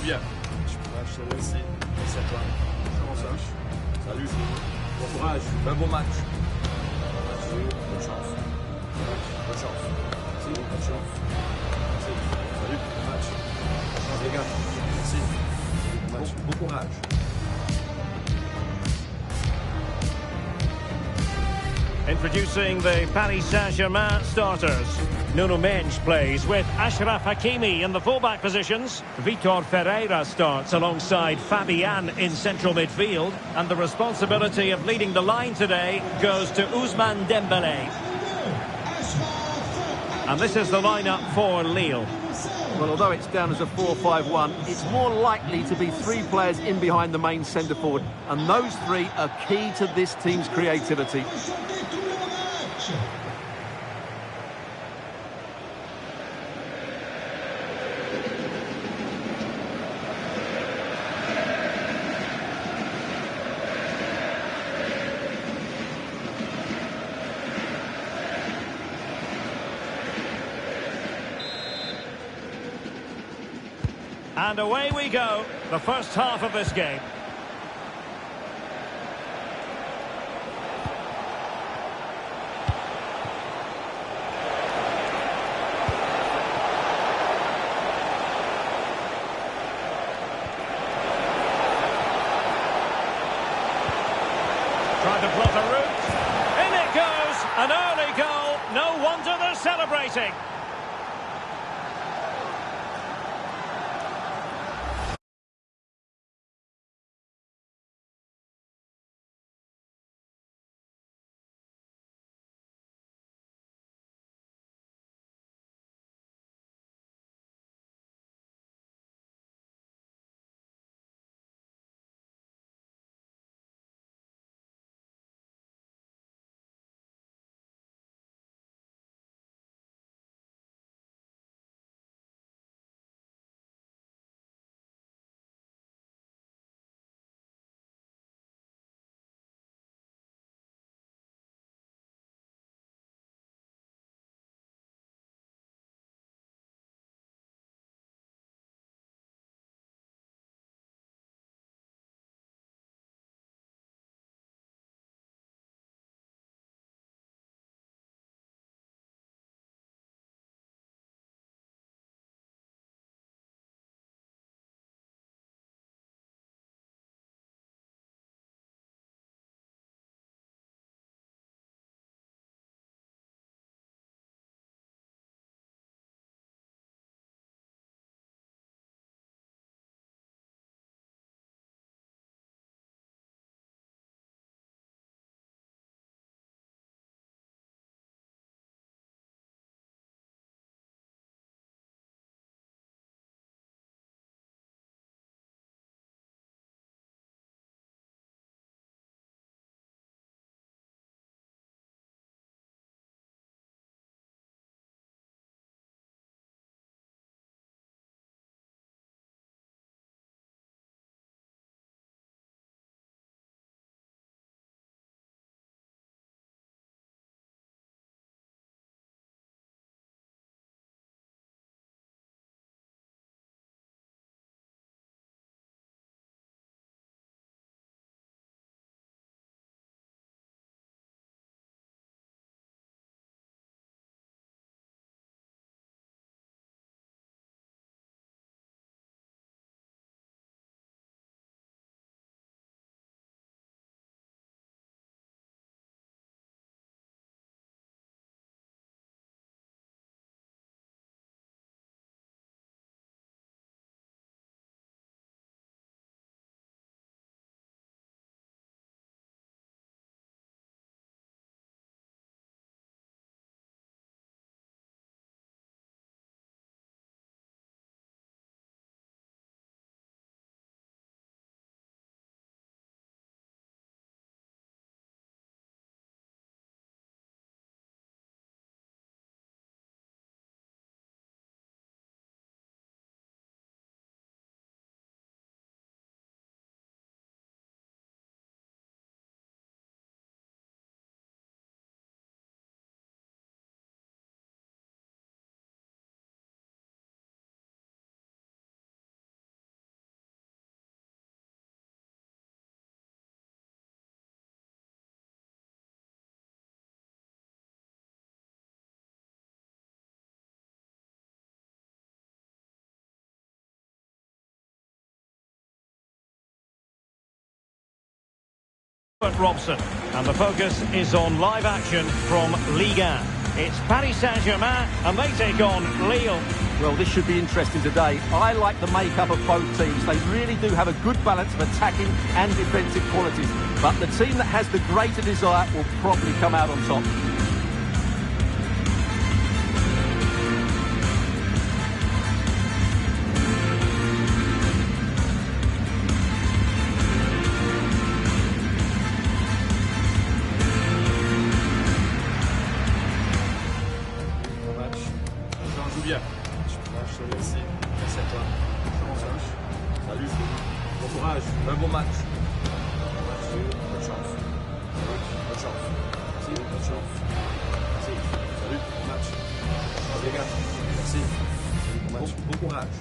bien. Merci à toi. Salut. Bon courage. Un bon match. Bonne chance. Bonne chance. Merci. Bonne chance. Merci. Salut. Bon match. Bonne chance les gars. Merci. Bon match. Bon courage. Introducing the Paris Saint-Germain starters. Nuno Mendes plays with Achraf Hakimi in the fullback positions. Vitor Ferreira starts alongside Fabian in central midfield. And the responsibility of leading the line today goes to Ousmane Dembélé. And this is the lineup for Lille. Well, although it's down as a 4-5-1, it's more likely to be three players in behind the main centre-forward. And those three are key to this team's creativity. And away we go, the first half of this game. Trying to plot a route. In it goes! An early goal. No wonder they're celebrating. Robson, and the focus is on live action from Ligue. It's Paris Saint-Germain and they take on Lille. Well, this should be interesting today. I like the makeup of both teams. They really do have a good balance of attacking and defensive qualities. But the team that has the greater desire will probably come out on top. Bien. Je te remercie. Merci à toi. Salut. Bon courage. Un bon match. Bonne chance. Bonne chance. Merci. Bonne chance. Merci. Salut. Bon match. Les gars. Merci. Bon match. Bon courage.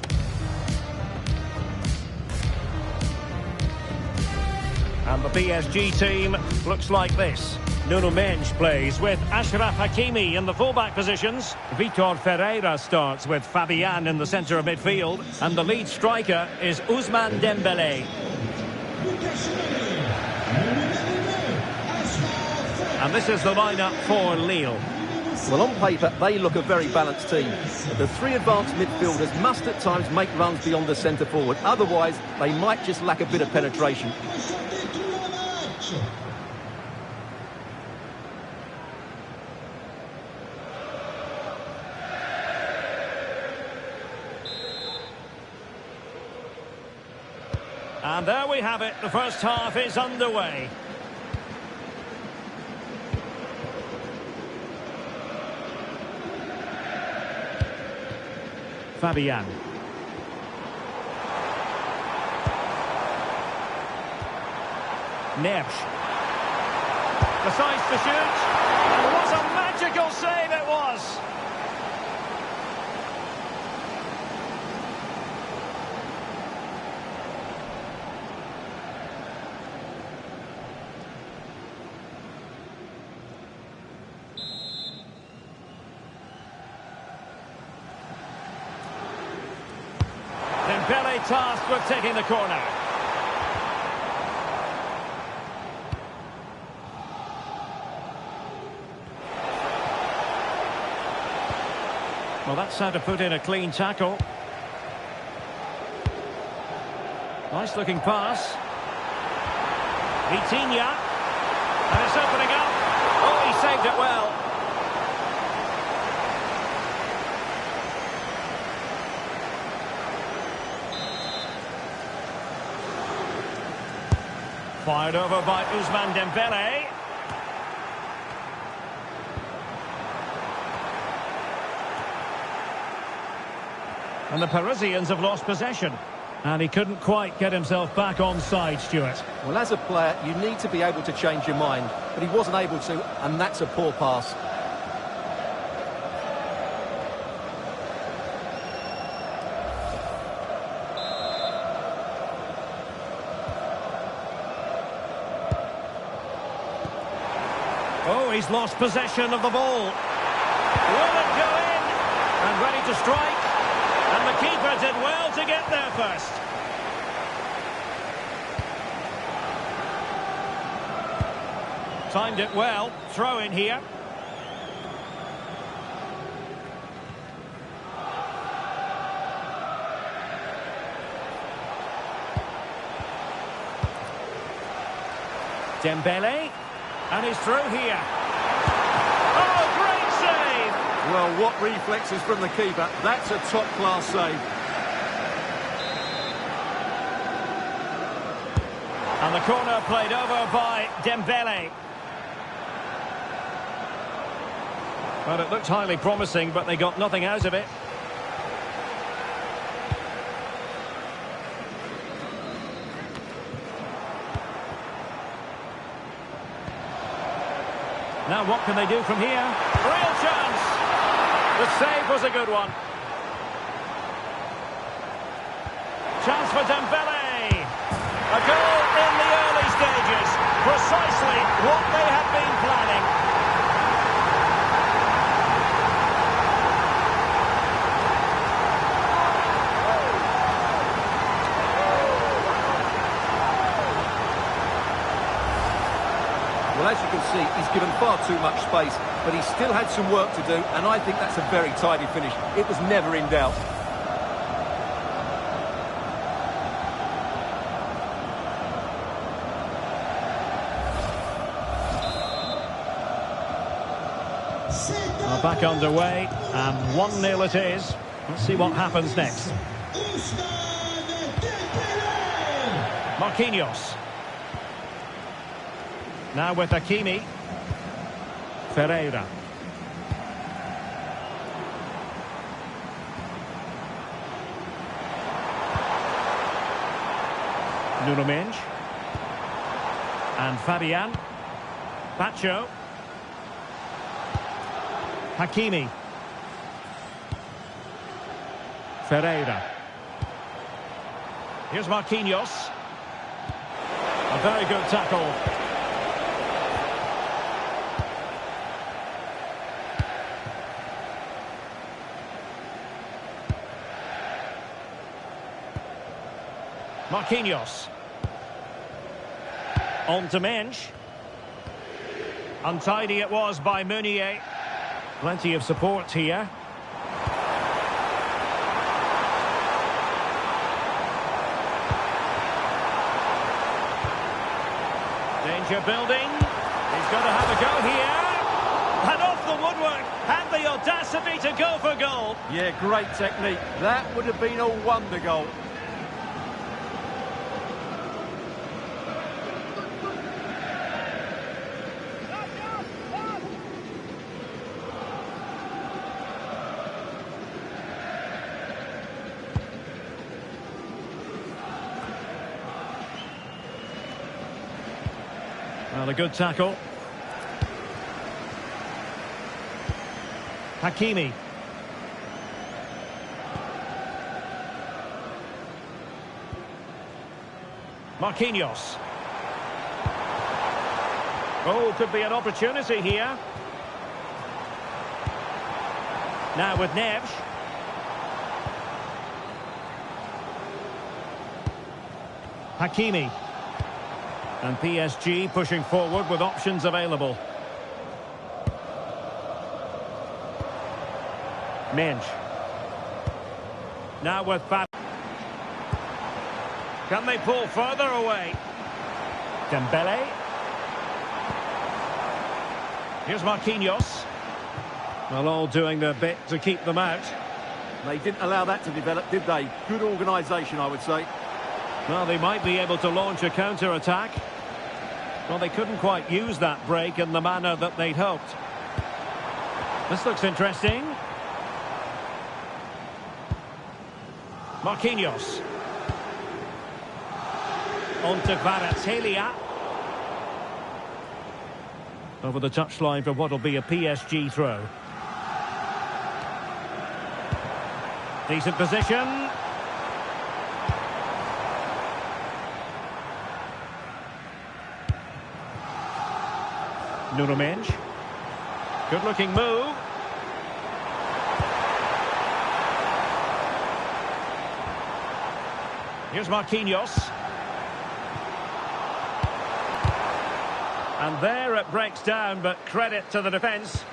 And the PSG team looks like this. Nuno Mendes plays with Achraf Hakimi in the fullback positions. Vitor Ferreira starts with Fabian in the centre of midfield. And the lead striker is Ousmane Dembélé. And this is the lineup for Lille. Well, on paper, they look a very balanced team. But the three advanced midfielders must at times make runs beyond the centre forward. Otherwise, they might just lack a bit of penetration. And there we have it. The first half is underway. Fabian. Neves. Decides to shoot. And what a magical save it was! Dembélé tasked with taking the corner. Well, that's how to put in a clean tackle. Nice looking pass. Vitinha. And it's opening up. Oh, he saved it well. Fired over by Ousmane Dembélé. And the Parisians have lost possession. And he couldn't quite get himself back on side, Stuart. Well, as a player, you need to be able to change your mind. But he wasn't able to, and that's a poor pass. Oh, he's lost possession of the ball. Will it go in? And ready to strike. And the keeper did well to get there first. Timed it well. Throw in here. Dembélé. And he's through here. Oh, great save! Well, what reflexes from the keeper. That's a top-class save. And the corner played over by Dembélé. Well, it looked highly promising, but they got nothing out of it. Now what can they do from here? Real chance! The save was a good one. Chance for Dembélé. A goal in the early stages. Precisely what they had been planning. Well, as you can see, he's given far too much space, but he still had some work to do, and I think that's a very tidy finish. It was never in doubt. Well, back underway, and 1-0 it is. Let's see what happens next. Marquinhos. Now with Hakimi. Ferreira. Nuno Mendes. And Fabian. Pacho. Hakimi. Ferreira. Here's Marquinhos. A very good tackle. Marquinhos. On to Mendes. Untidy it was by Meunier. Plenty of support here. Danger building. He's got to have a go here. And off the woodwork. Had the audacity to go for goal. Yeah, great technique. That would have been a wonder goal. Well, a good tackle. Hakimi. Marquinhos. Oh, could be an opportunity here. Now with Neves. Hakimi. And PSG pushing forward with options available. Mendes. Now with Fab. Can they pull further away? Dembele. Here's Marquinhos. Well, all doing their bit to keep them out. They didn't allow that to develop, did they? Good organisation, I would say. Well, they might be able to launch a counter-attack. Well, they couldn't quite use that break in the manner that they'd hoped. This looks interesting. Marquinhos. On to Kvaratskhelia. Over the touchline for what will be a PSG throw. Decent position. Nuno Mendes. Good looking move. Here's Marquinhos. And there it breaks down, but credit to the defence.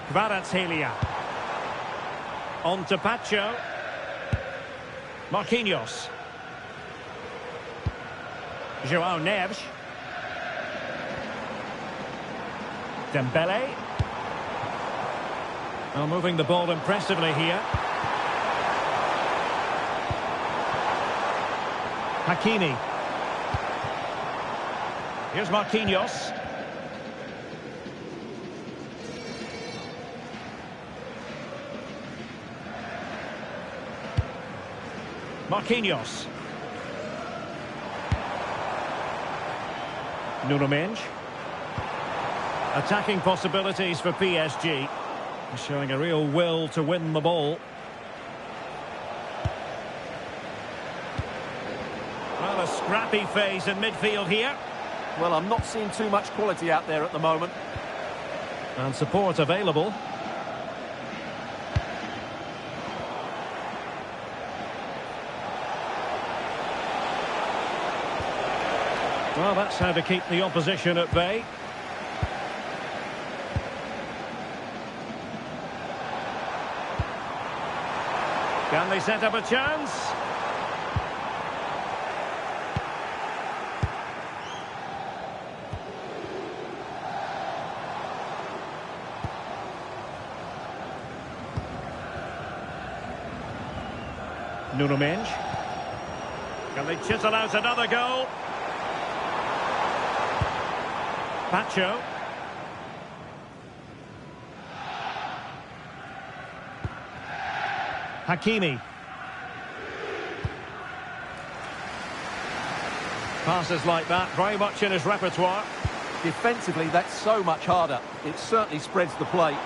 Kvaratskhelia. On to Pacho. Marquinhos. João Neves. Dembele. Well, moving the ball impressively here. Hakimi. Here's Marquinhos. Marquinhos. Nuno Mendes. Attacking possibilities for PSG. Showing a real will to win the ball. Well, a scrappy phase in midfield here. Well, I'm not seeing too much quality out there at the moment. And support available. Well, that's how to keep the opposition at bay. Can they set up a chance? Nuno Mendes. Can they chisel out another goal? Pacho. Hakimi. Passes like that, very much in his repertoire. Defensively, that's so much harder. It certainly spreads the play.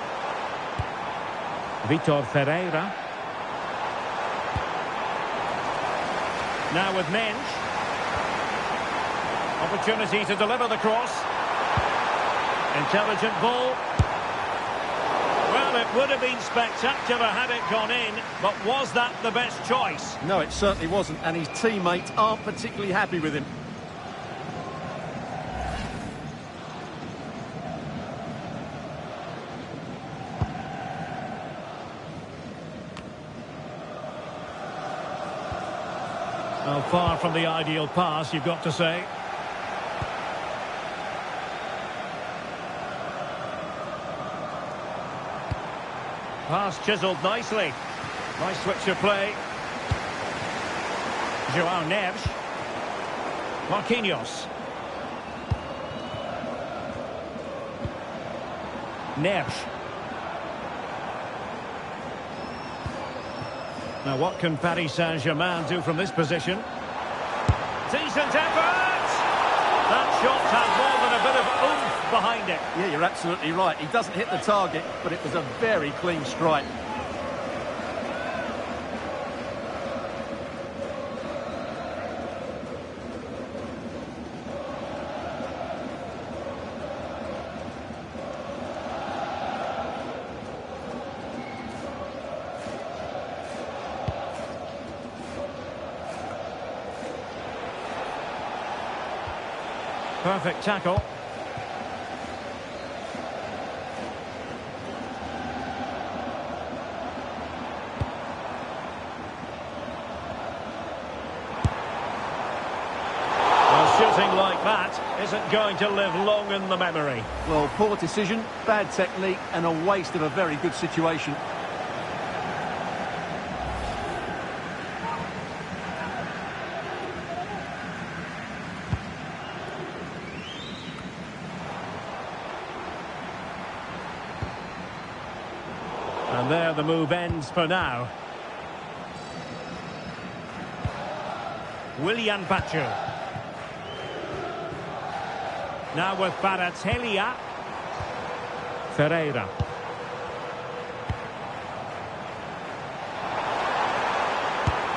Vitor Ferreira. Now with Mendes. Opportunity to deliver the cross. Intelligent ball. Well, it would have been spectacular had it gone in, but was that the best choice? No, it certainly wasn't, and his teammates aren't particularly happy with him. Well, far from the ideal pass, you've got to say. Pass chiselled nicely. Nice switch of play. João Neves. Marquinhos. Neves. Now what can Paris Saint-Germain do from this position? Decent effort! That shot had more than a bit of oomph behind it. Yeah, you're absolutely right. He doesn't hit the target, but it was a very clean strike. Perfect tackle. Well, shooting like that isn't going to live long in the memory. Well, poor decision, bad technique, and a waste of a very good situation. And there the move ends for now. Willian Pacho. Now with Kvaratskhelia. Ferreira.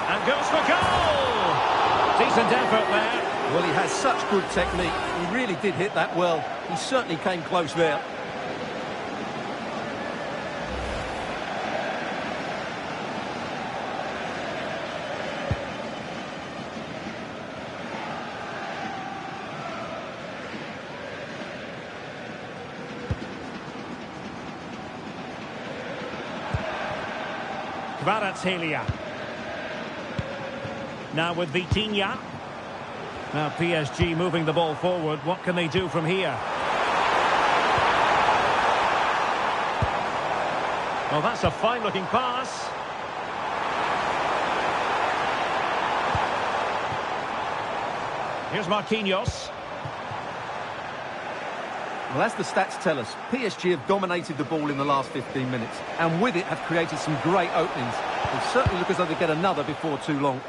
And goes for goal! Decent effort there. Well, he has such good technique. He really did hit that well. He certainly came close there. Kvaratskhelia. Now with Vitinha. Now PSG moving the ball forward. What can they do from here? Well, that's a fine-looking pass. Here's Marquinhos. Well, as the stats tell us, PSG have dominated the ball in the last 15 minutes, and with it have created some great openings. They certainly look as though they get another before too long.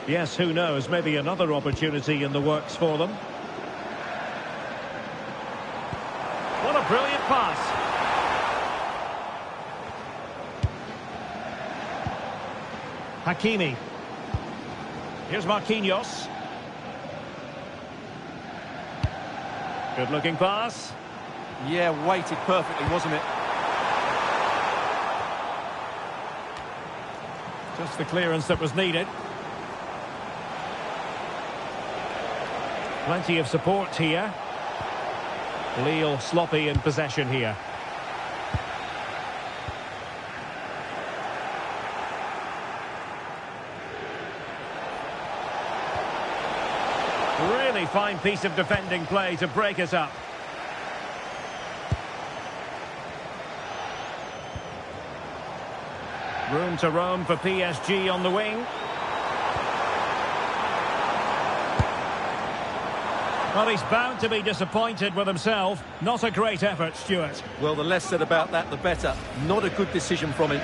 Yes, who knows? Maybe another opportunity in the works for them. What a brilliant pass. Hakimi. Here's Marquinhos. Good looking pass. Yeah, weighted perfectly, wasn't it? Just the clearance that was needed. Plenty of support here. Lille sloppy in possession here. Really fine piece of defending play to break it up. Room to roam for PSG on the wing. Well, he's bound to be disappointed with himself. Not a great effort, Stuart. Well, the less said about that, the better. Not a good decision from him.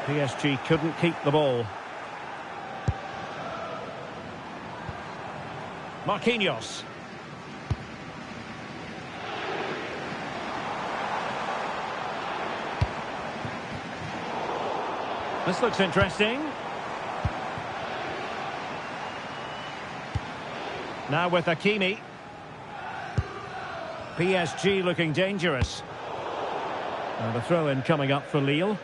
PSG couldn't keep the ball. Marquinhos. This looks interesting. Now with Hakimi. PSG looking dangerous. And the throw-in coming up for Lille.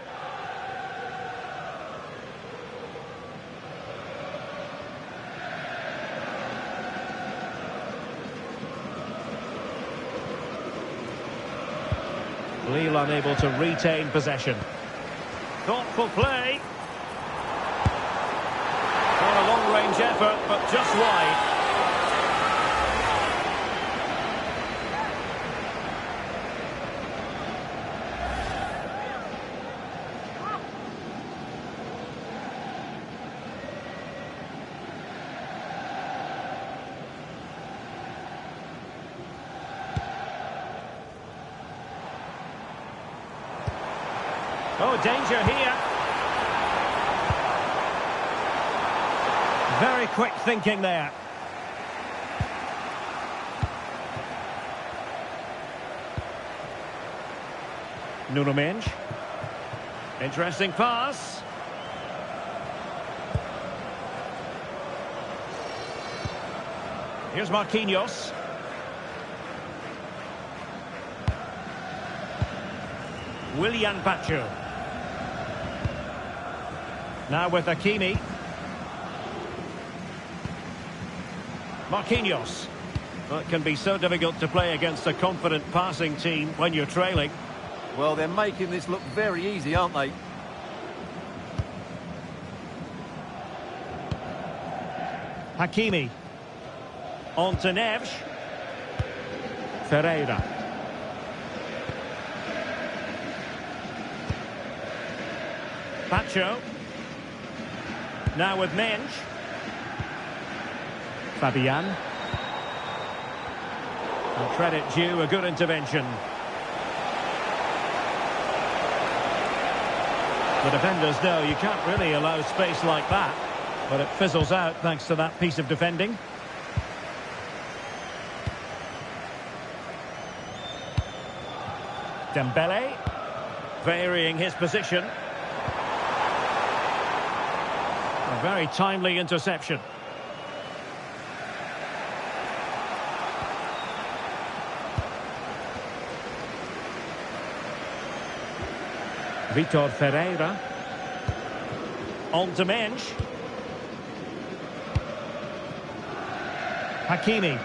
Lille unable to retain possession. Thoughtful play. Not a long-range effort, but just wide. Oh, danger here. Very quick thinking there. Nuno Mendes. Interesting pass. Here's Marquinhos. Willian Pacho. Now with Hakimi. Marquinhos. Well, it can be so difficult to play against a confident passing team when you're trailing. Well, they're making this look very easy, aren't they? Hakimi. On to Neves. Ferreira. Pacho. Now with Mendes. Fabian. And credit due, a good intervention. The defenders know you can't really allow space like that, but it fizzles out thanks to that piece of defending. Dembele. Varying his position. A very timely interception. Vitor Ferreira. On to Mendes. Hakimi.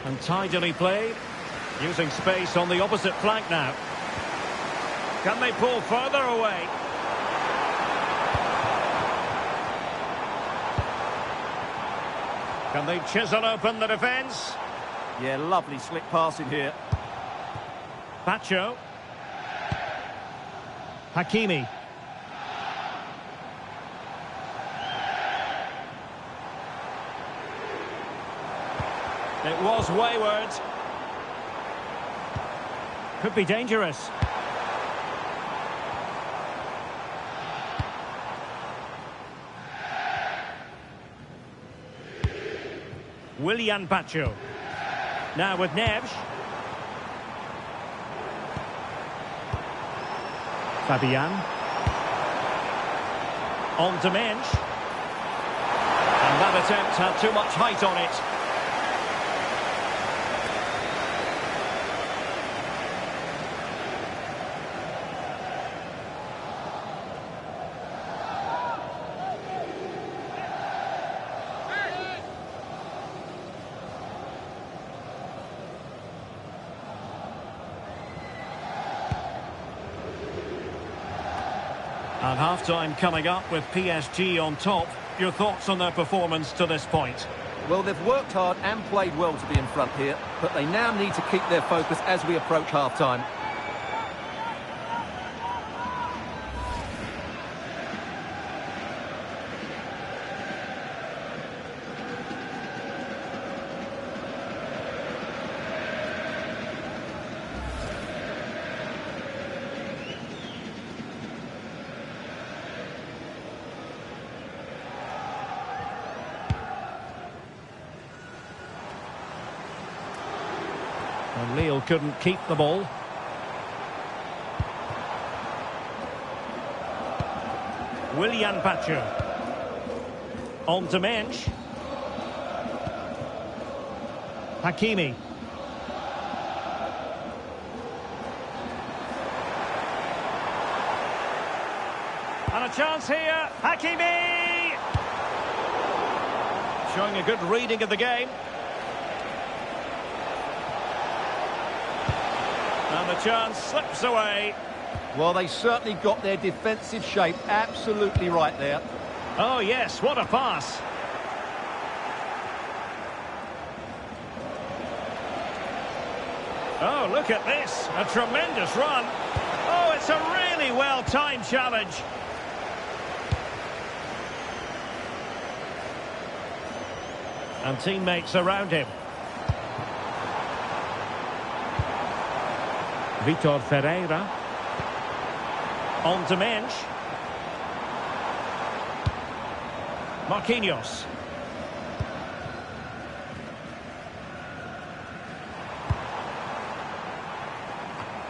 And tidily played. Using space on the opposite flank now. Can they pull further away? Can they chisel open the defence? Yeah, lovely slick passing here. Pacho. Hakimi. It was wayward. Could be dangerous. Willian Pacho. Now with Neves. Fabian. On to Mensch. And that attempt had too much height on it. And half-time coming up with PSG on top. Your thoughts on their performance to this point? Well, they've worked hard and played well to be in front here, but they now need to keep their focus as we approach half-time. And Lille couldn't keep the ball. Willian Pacho. On to Mensch. Hakimi. And a chance here. Hakimi! Showing a good reading of the game. And the chance slips away. Well, they certainly got their defensive shape absolutely right there. Oh, yes, what a pass. Oh, look at this. A tremendous run. Oh, it's a really well-timed challenge. And teammates around him. Vitor Ferreira. On to Mensch. Marquinhos.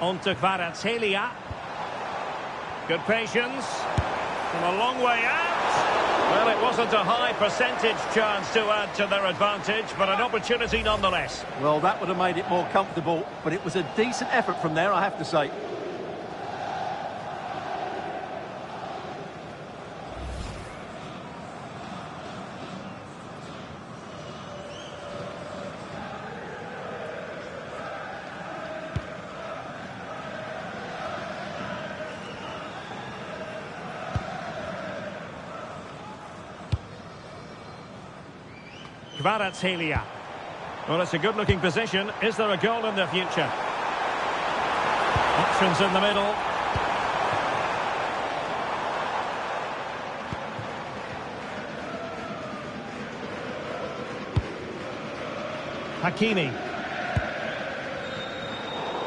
On to Kvaratskhelia. Good patience. From a long way out. Well, it wasn't a high percentage chance to add to their advantage, but an opportunity nonetheless. Well, that would have made it more comfortable, but it was a decent effort from there, I have to say. Kvaratskhelia. Well, it's a good-looking position. Is there a goal in the future? Options in the middle. Hakimi.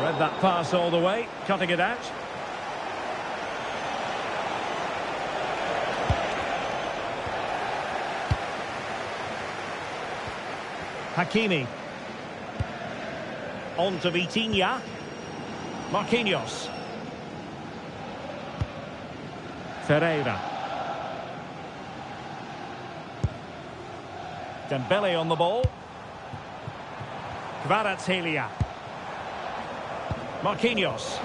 Read that pass all the way, cutting it out. Hakimi. On to Vitinha. Marquinhos. Ferreira. Dembele on the ball. Kvaratskhelia. Marquinhos.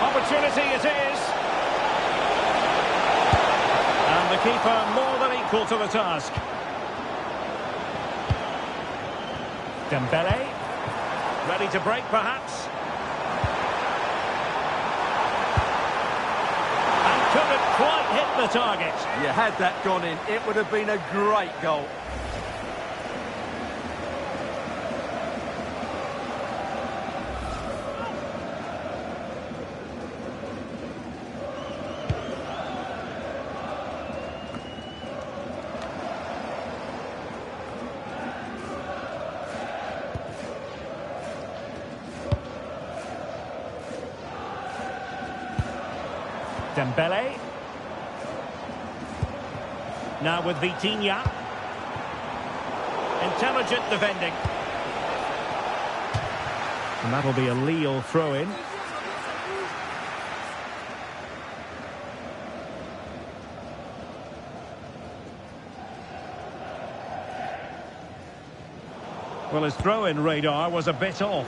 Opportunity it is. And the keeper more than equal to the task. Dembele, ready to break perhaps. And couldn't quite hit the target. You had that gone in, it would have been a great goal. Dembele. Now with Vitinha. Intelligent defending. And that'll be a Lille throw-in. Well, his throw-in radar was a bit off.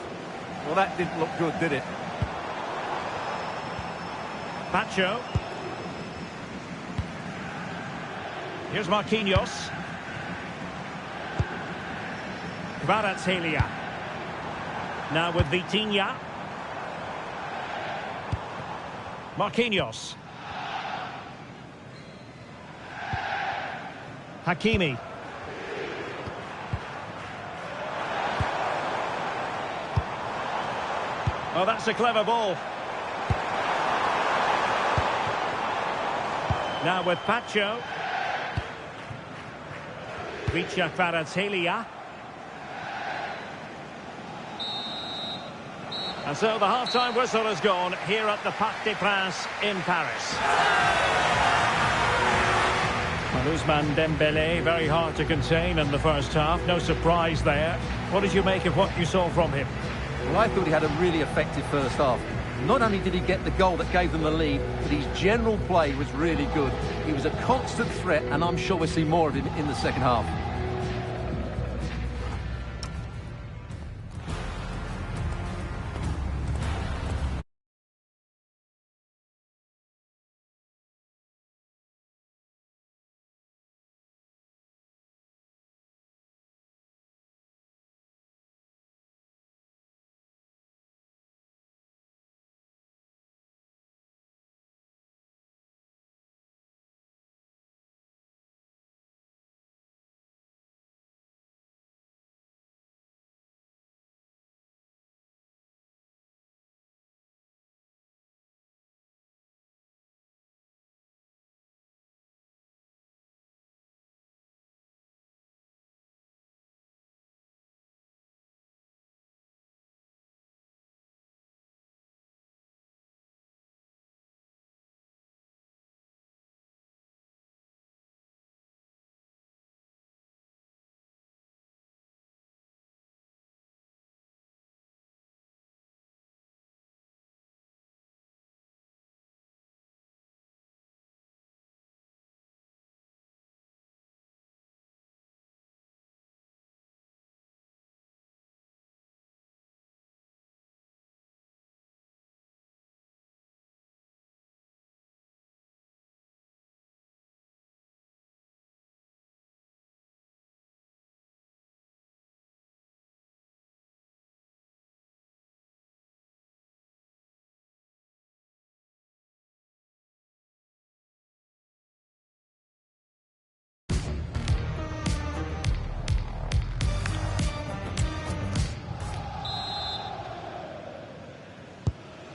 Well, that didn't look good, did it? Pacho. Here's Marquinhos. Kvaratskhelia. Now with Vitinha. Marquinhos. Hakimi. Oh, that's a clever ball. Now with Pacho. Vicha Kvaratskhelia. And so the half-time whistle has gone here at the Parc des Princes in Paris. Well, Ousmane Dembélé, very hard to contain in the first half. No surprise there. What did you make of what you saw from him? Well, I thought he had a really effective first half. Not only did he get the goal that gave them the lead, but his general play was really good. He was a constant threat, and I'm sure we'll see more of him in the second half.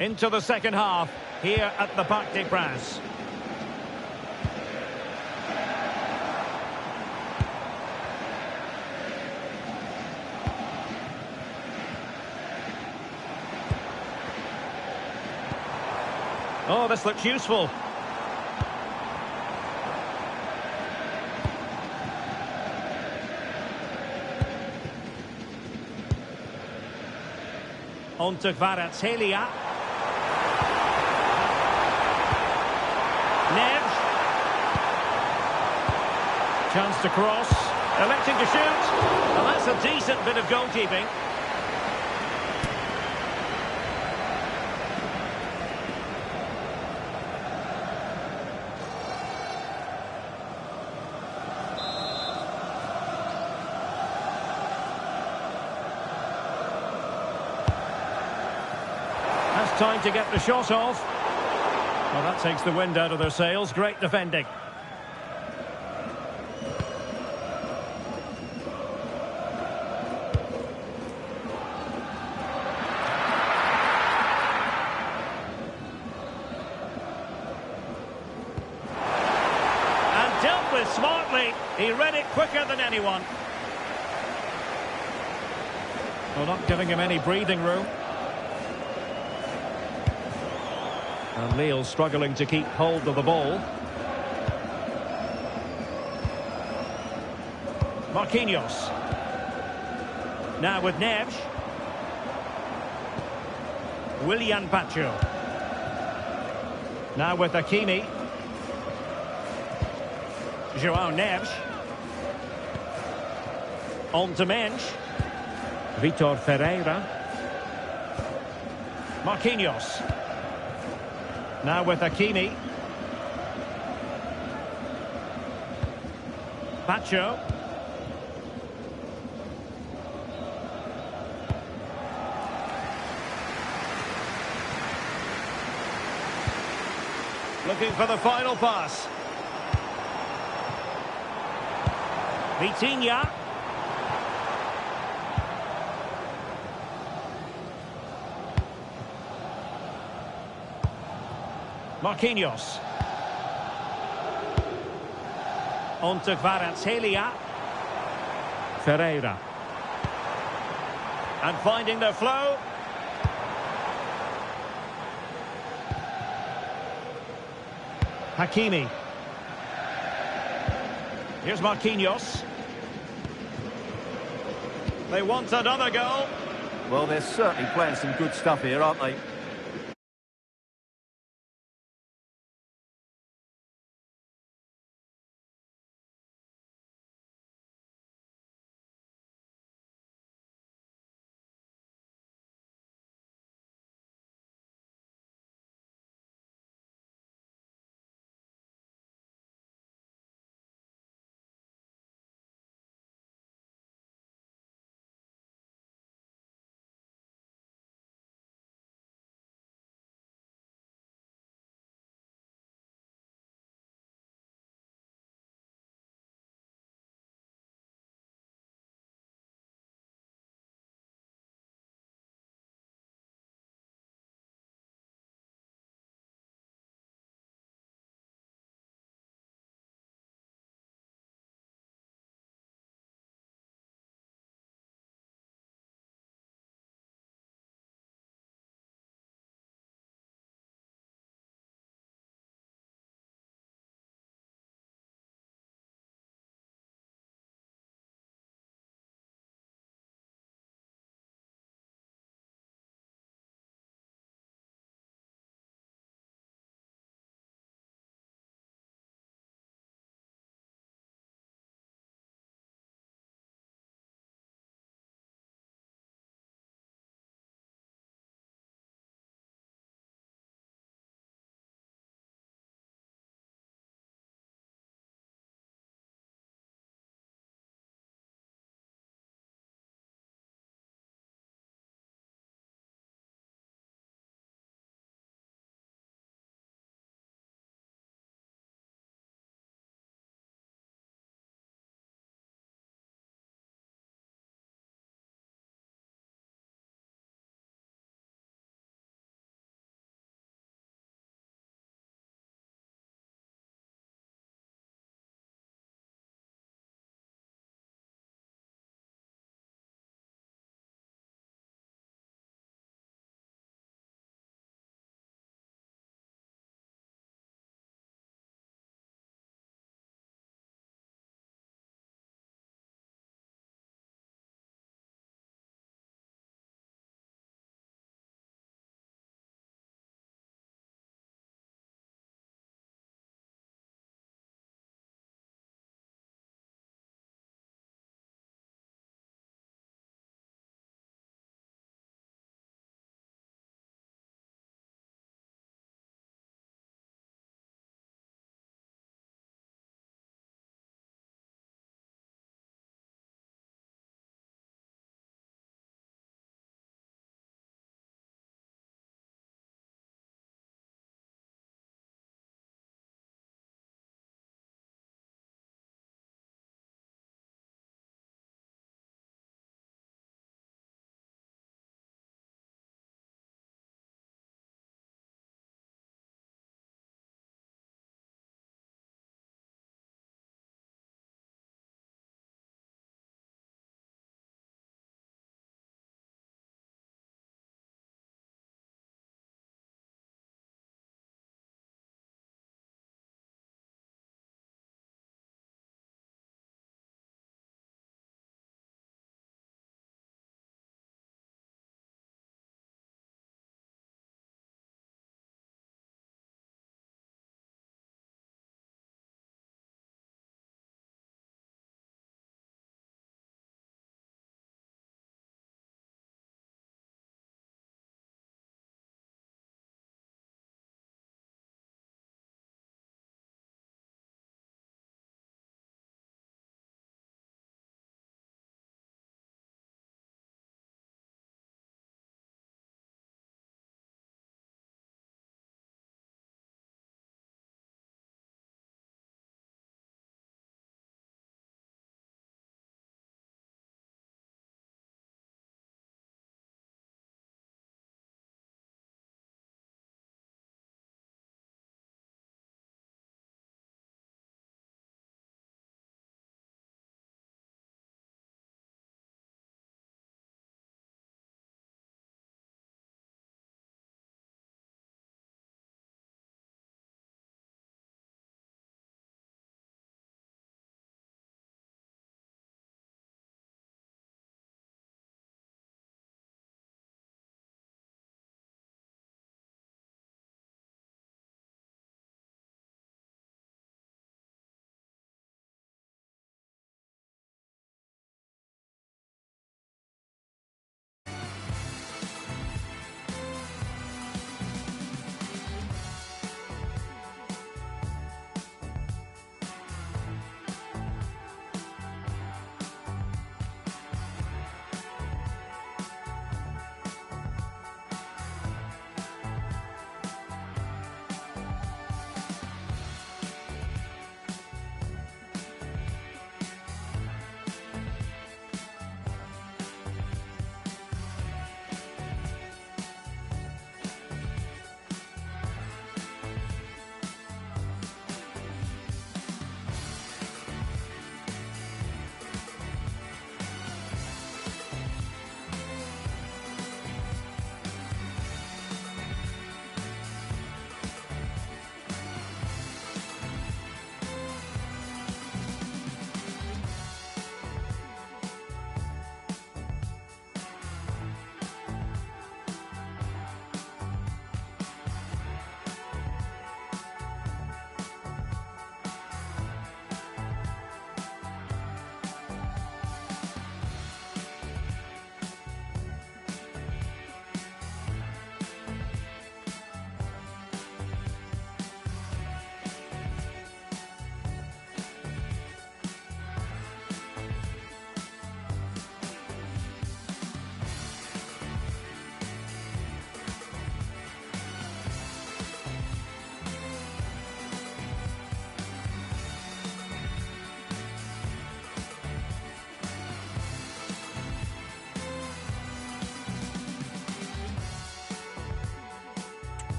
Into the second half here at the Parc des Princes. Oh, this looks useful. On to Kvaratskhelia. Neves. Chance to cross. Electing to shoot. And that's a decent bit of goalkeeping. That's time to get the shot off. Well, that takes the wind out of their sails. Great defending. And dealt with smartly. He read it quicker than anyone. Well, not giving him any breathing room. And Lille struggling to keep hold of the ball. Marquinhos. Now with Neves. Willian Pacho. Now with Hakimi. Joao Neves. On to Mensch. Vitor Ferreira. Marquinhos. Now with Hakimi. Pacho. Looking for the final pass. Vitinha. Marquinhos. On to Kvaratskhelia. Ferreira. And finding the flow. Hakimi. Here's Marquinhos. They want another goal. Well, they're certainly playing some good stuff here, aren't they?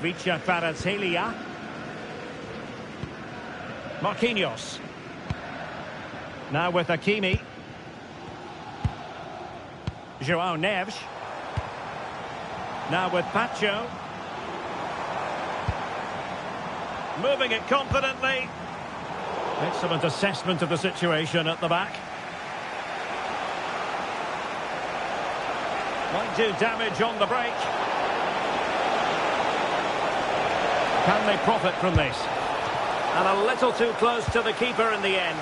Vicha Kvaratskhelia. Marquinhos. Now with Hakimi. João Neves. Now with Pacho. Moving it confidently. Excellent assessment of the situation at the back. Might do damage on the break. Can they profit from this? And a little too close to the keeper in the end.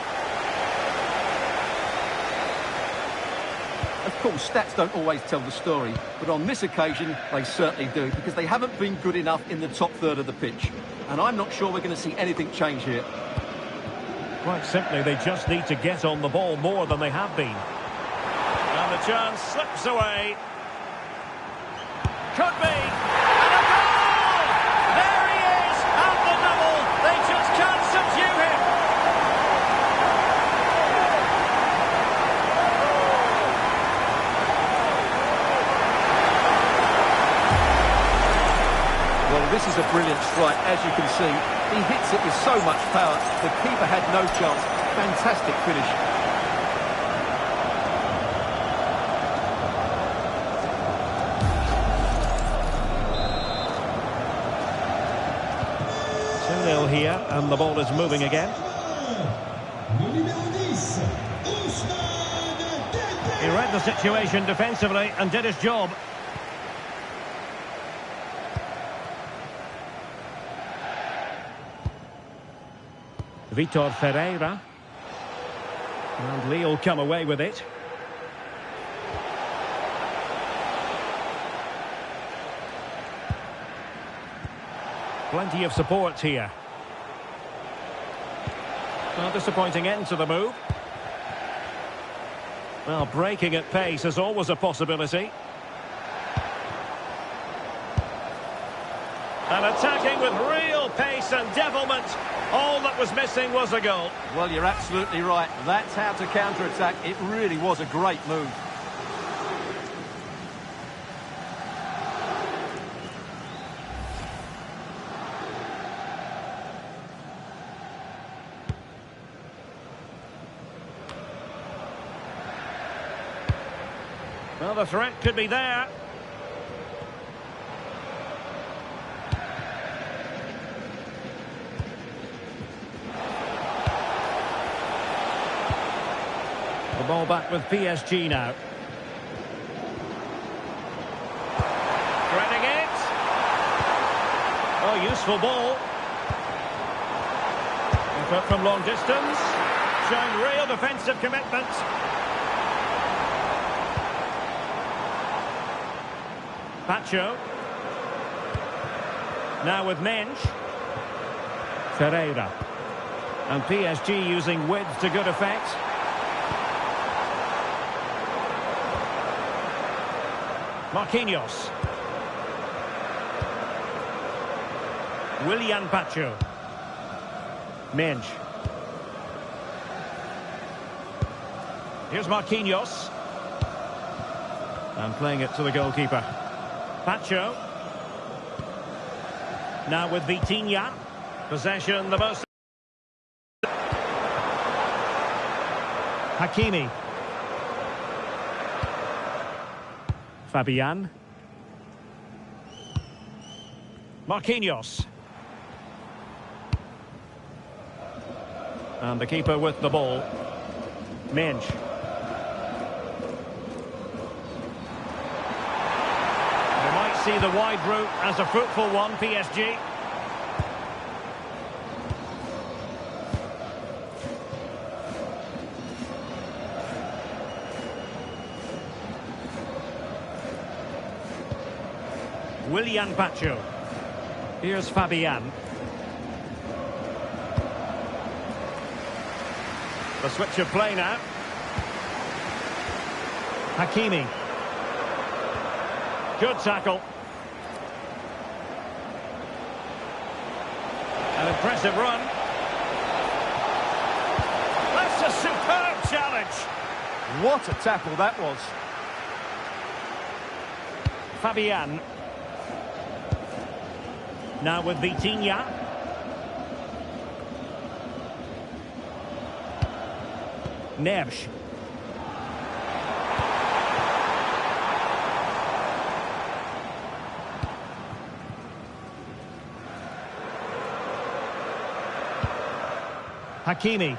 Of course, stats don't always tell the story, but on this occasion, they certainly do, because they haven't been good enough in the top third of the pitch. And I'm not sure we're going to see anything change here. Quite simply, they just need to get on the ball more than they have been. And the chance slips away. Could be. And a goal! There he is, at the double. They just can't subdue him. Well, this is a brilliant strike, as you can see. He hits it with so much power. The keeper had no chance. Fantastic finish. Here, and the ball is moving again. He read the situation defensively and did his job. Vitor Ferreira. And Lille come away with it. Plenty of support here. Well, disappointing end to the move. Well, breaking at pace is always a possibility. And attacking with real pace and devilment. All that was missing was a goal. Well, you're absolutely right. That's how to counter-attack. It really was a great move. Well, the threat could be there. The ball back with PSG now. Threading it. Oh, useful ball. Effort from long distance. Showing real defensive commitment. Pacho. Now with Mensch. Ferreira. And PSG using width to good effect. Marquinhos. Willian Pacho. Mensch. Here's Marquinhos. And playing it to the goalkeeper. Pacho. Now with Vitinha. Possession the most. Hakimi. Fabian. Marquinhos. And the keeper with the ball. Mensch. They might see the wide route as a fruitful one, PSG. Willian Pacho. Here's Fabian. The switch of play now. Hakimi. Good tackle. An impressive run. That's a superb challenge. What a tackle that was. Now with Vitinha. Neves. Hakimi.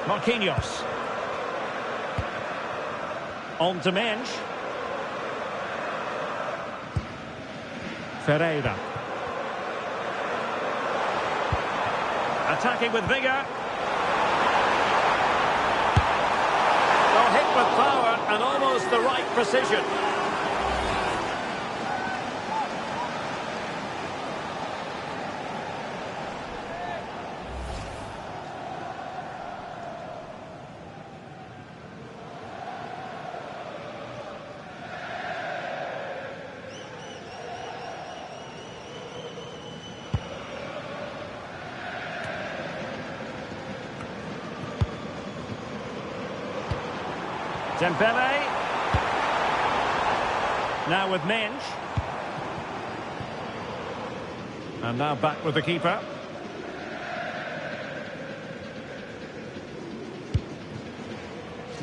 Marquinhos. On to Mensch. Ferreira. Attacking with vigour. Well, hit with power and almost the right precision. Dembele. Now with Mensch. And now back with the keeper.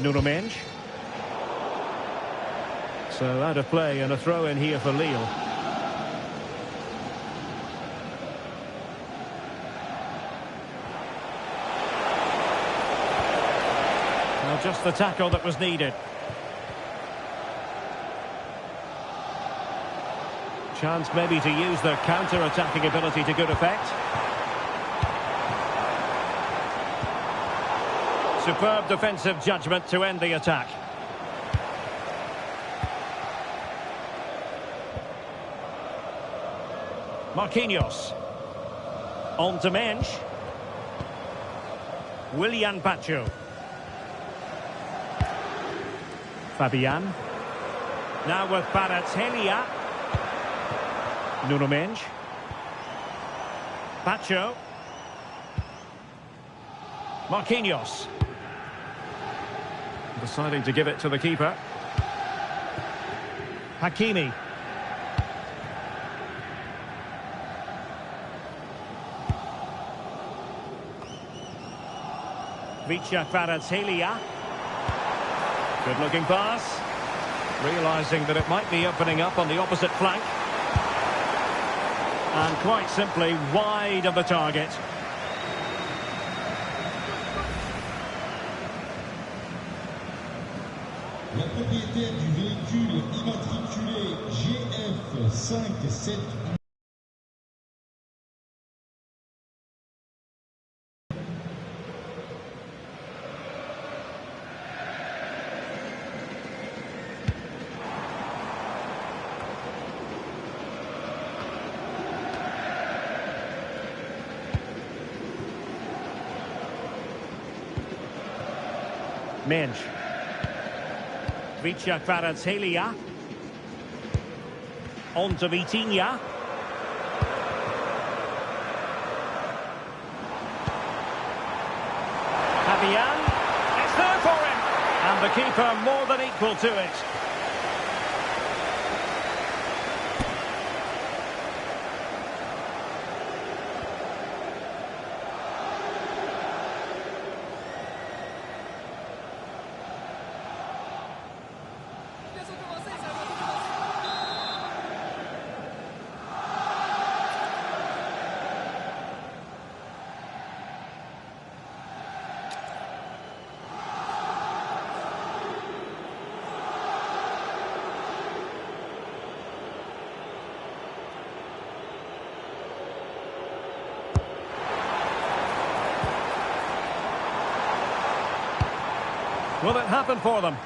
Nuno Mensch. So out of play and a throw in here for Lille. Just the tackle that was needed. Chance maybe to use their counter-attacking ability to good effect. Superb defensive judgment to end the attack. Marquinhos. On to Mensch. Willian Pacho. Fabian. Now with Kvaratskhelia. Nuno Mensch. Pacho. Marquinhos. Deciding to give it to the keeper. Hakimi. Kvaratskhelia. Good looking pass. Realising that it might be opening up on the opposite flank. And quite simply wide of the target. La propriétaire du véhicule immatriculé GF578. Mensch. Kvaratskhelia. On to Vitinha. Fabian. It's there for him. And the keeper more than equal to it. Will it happen for them?